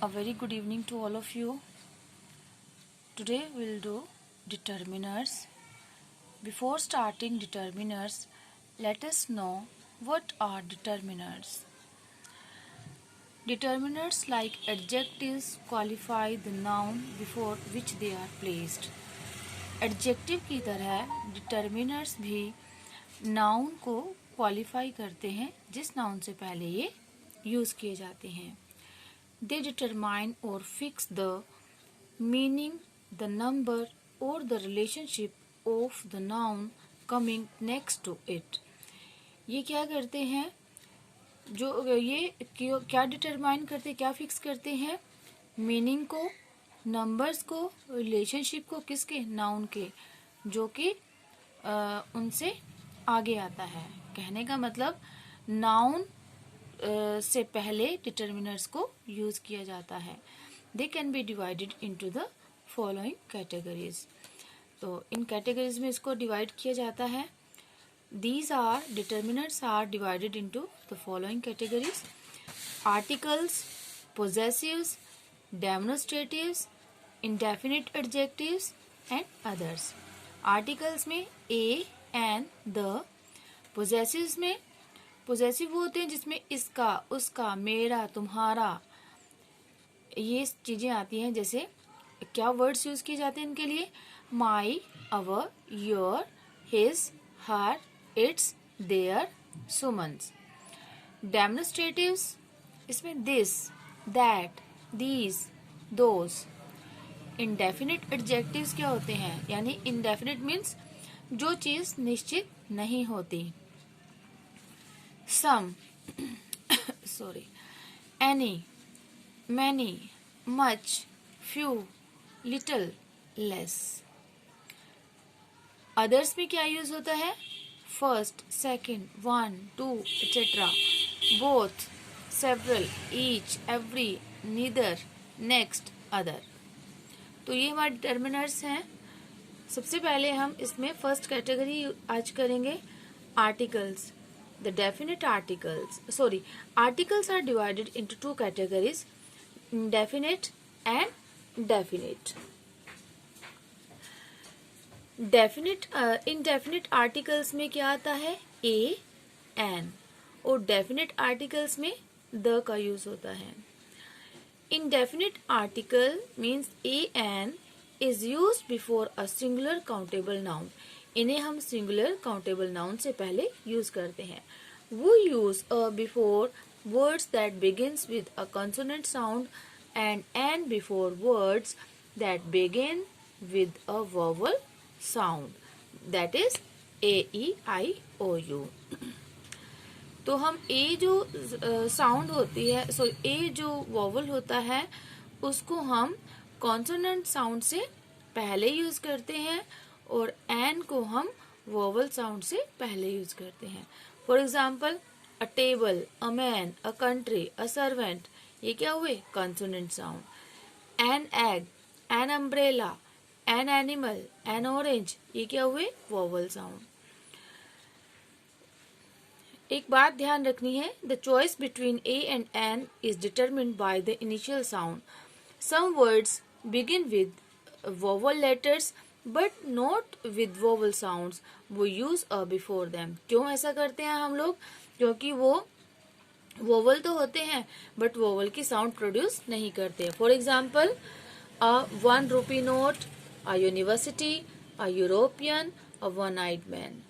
A very good evening to all of you. Today we'll do determiners. Before starting determiners, let us know what are determiners. Determiners, like adjectives, qualify the noun before which they are placed. Adjective की तरह determiners भी noun को qualify करते हैं जिस noun से पहले ये यूज किए जाते हैं. दे डिटरमाइन और fix the meaning, the number और the relationship of the noun coming next to it. ये क्या करते हैं, जो ये क्या डिटरमाइन करते, क्या फिक्स करते हैं? मीनिंग को, नंबर्स को, रिलेशनशिप को. किसके? नाउन के, जो कि उनसे आगे आता है. कहने का मतलब नाउन से पहले डिटरमिनर्स को यूज किया जाता है. They can be divided into the following categories. तो इन कैटेगरीज में इसको डिवाइड किया जाता है. These are determinants are divided into the following categories: articles, possessives, demonstratives, indefinite adjectives and others. Articles में a, and, the. Possessives में possessive होते हैं जिसमें इसका, उसका, मेरा, तुम्हारा, ये चीजें आती हैं. जैसे क्या वर्ड्स यूज किए जाते हैं इनके लिए? my, our, your, his, her, its, their, Suman's. Demonstratives, इसमें this, that, these, those. Indefinite adjectives क्या होते हैं? यानी indefinite means जो चीज निश्चित नहीं होती. Some, sorry, any, many, much, few, little, less. Others में क्या यूज होता है? First, second, one, two, etc. Both, several, each, every, neither, next, other. तो ये हमारे डिटर्मिनर्स हैं. सबसे पहले हम इसमें फर्स्ट कैटेगरी आज करेंगे, articles. The definite articles, sorry, articles are divided into two categories, indefinite and definite. Definite indefinite articles में क्या आता है? A, an. और डेफिनेट आर्टिकल्स में द का यूज होता है. Indefinite article means a, an is use before a singular countable noun. इन्हें हम सिंगुलर काउंटेबल नाउन से पहले यूज करते हैं. वो use before words that begins with a consonant sound and an before words that begin with a vowel sound, that is AEIOU. तो हम ए जो साउंड होती है, सॉरी ए जो वोवल होता है, उसको हम कॉन्सोनेंट साउंड से पहले यूज करते हैं और एन को हम वोवल साउंड से पहले यूज करते हैं. For example, a table, a man, a country, a servant, ये क्या हुए? Consonant sound. An egg, an umbrella, an animal, an orange, ये क्या हुए? Vowel sound. एक बात ध्यान रखनी है, the choice between a and an is determined by the initial sound. Some words begin with vowel letters but not with vowel sounds. वो use a before them. क्यों ऐसा करते हैं हम लोग? क्योंकि वो वोवल तो होते हैं बट वोवल की साउंड प्रोड्यूस नहीं करते. For example, a 1 rupee note, a university, a European, a one-eyed man.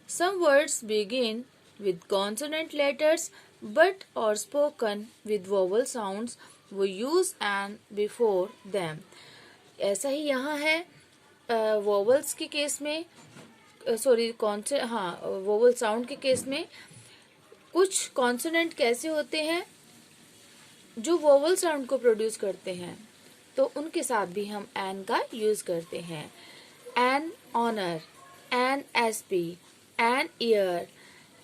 Some words begin with consonant letters but are spoken with vowel sounds. We use an before them. ऐसा ही यहाँ है. Vowels के case में, sorry vowel sound के case में कुछ consonant कैसे होते हैं जो वोवल साउंड को प्रोड्यूस करते हैं, तो उनके साथ भी हम एन का यूज करते हैं. An honour, an SP, an year,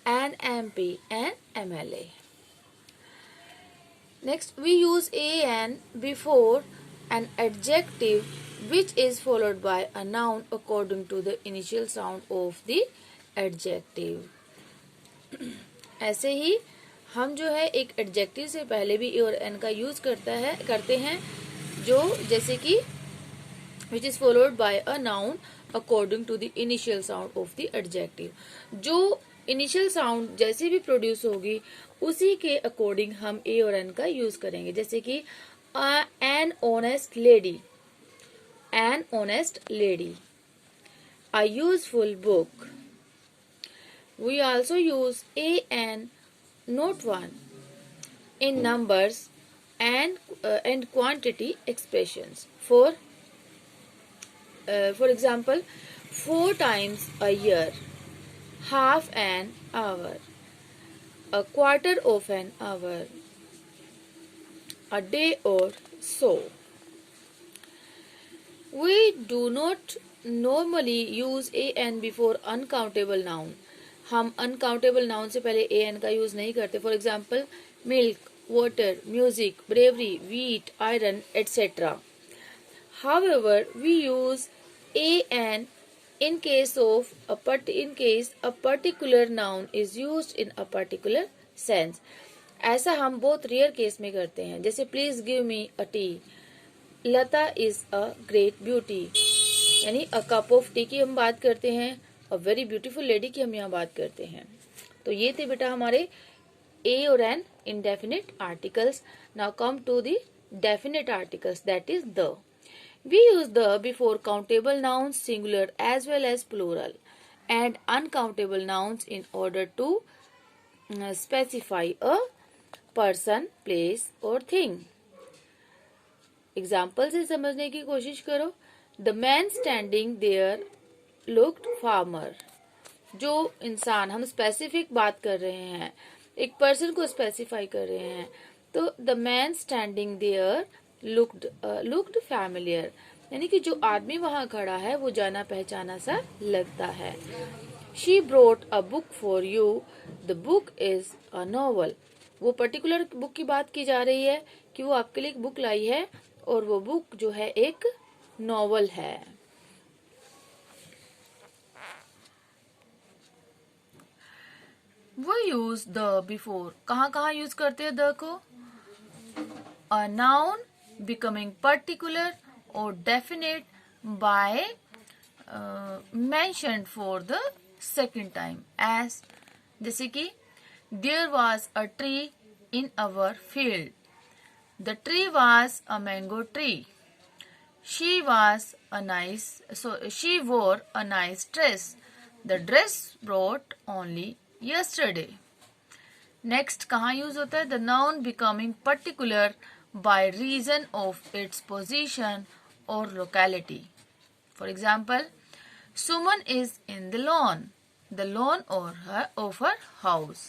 an MP, an MLA. Next, we use an before an adjective which is followed by a noun according to the initial sound of the adjective. ऐसे ही हम जो है एक adjective से पहले भी ए और N का यूज करते हैं, जो जैसे कि which is followed by a noun according to the initial sound of the adjective. जो इनिशियल साउंड जैसे भी प्रोड्यूस होगी उसी के अकॉर्डिंग हम ए और एन का यूज करेंगे, जैसे कि an honest lady, an honest lady, a useful book. We also use a and not one in numbers and quantity expressions. For example, 4 times a year, half an hour, a quarter of an hour, a day or so. We do not normally use an before uncountable noun. हम uncountable noun से पहले an का use नहीं करते. For example, milk, water, music, bravery, wheat, iron, etc. However, we use an in case a particular noun is used in a particular sense. ऐसा हम बहुत rare case में करते हैं, जैसे please give me a T, Lata is a great beauty, यानी a cup of T की हम बात करते हैं, अ वेरी ब्यूटीफुल लेडी की हम यहाँ बात करते हैं. तो ये थे बेटा हमारे ए और N indefinite articles. Now come to the definite articles, that is the. We use the before countable nouns singular as well as plural and uncountable nouns in order to specify a person, place or thing. Example से समझने की कोशिश करो. The man standing there looked farmer. जो इंसान, हम specific बात कर रहे हैं, एक पर्सन को स्पेसिफाई कर रहे हैं, तो the man standing there looked familiar, यानी कि जो आदमी वहां खड़ा है वो जाना पहचाना सा लगता है. She brought a book for you, the book is a novel. वो पर्टिकुलर बुक की बात की जा रही है कि वो आपके लिए एक बुक लाई है और वो बुक जो है एक नॉवल है. वो यूज द बिफोर, कहाँ यूज करते हैं द को? अ नाउन बिकमिंग पर्टिकुलर और definite by mentioned for the second time, as जैसे कि there was a tree in our field, the tree was a mango tree, she wore a nice dress, the dress brought only yesterday. Next कहाँ use होता है? The noun becoming particular by reason of its position or locality. For example, Suman is in the lawn of her house.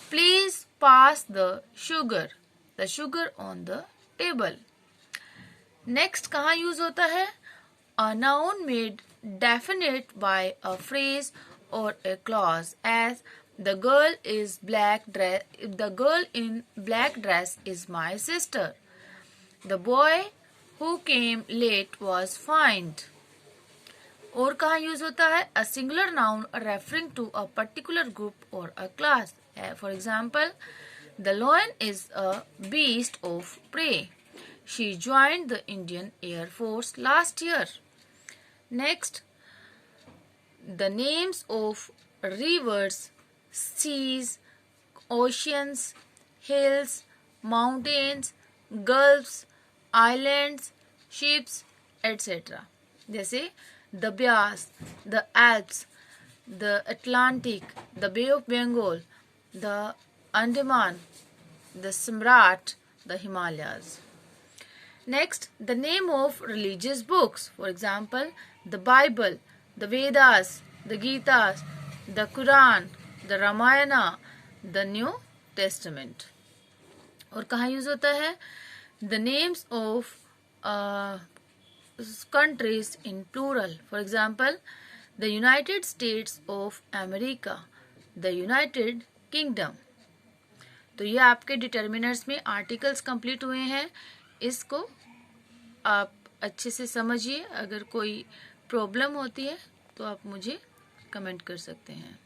Please pass the sugar on the table. Next कहाँ use होता है? A noun made definite by a phrase or a clause, as the girl in black dress is my sister, the boy who came late was fined. और कहाँ use होता है? A singular noun referring to a particular group or a class. For example, the lion is a beast of prey. She joined the Indian Air Force last year. Next, the names of rivers, seas, oceans, hills, mountains, gulfs, islands, ships, etc. जैसे the Beas, the Alps, the Atlantic, the Bay of Bengal, the Andaman, the Samrat, the Himalayas. Next, the name of religious books. For example, the Bible, the Vedas, the Gitas, the Quran, the Ramayana, the New Testament. और कहाँ use होता है? The names of countries in plural. For example, the United States of America, the United Kingdom. तो ये आपके determiners में articles complete हुए हैं. इसको आप अच्छे से समझिए. अगर कोई प्रॉब्लम होती है तो आप मुझे कमेंट कर सकते हैं.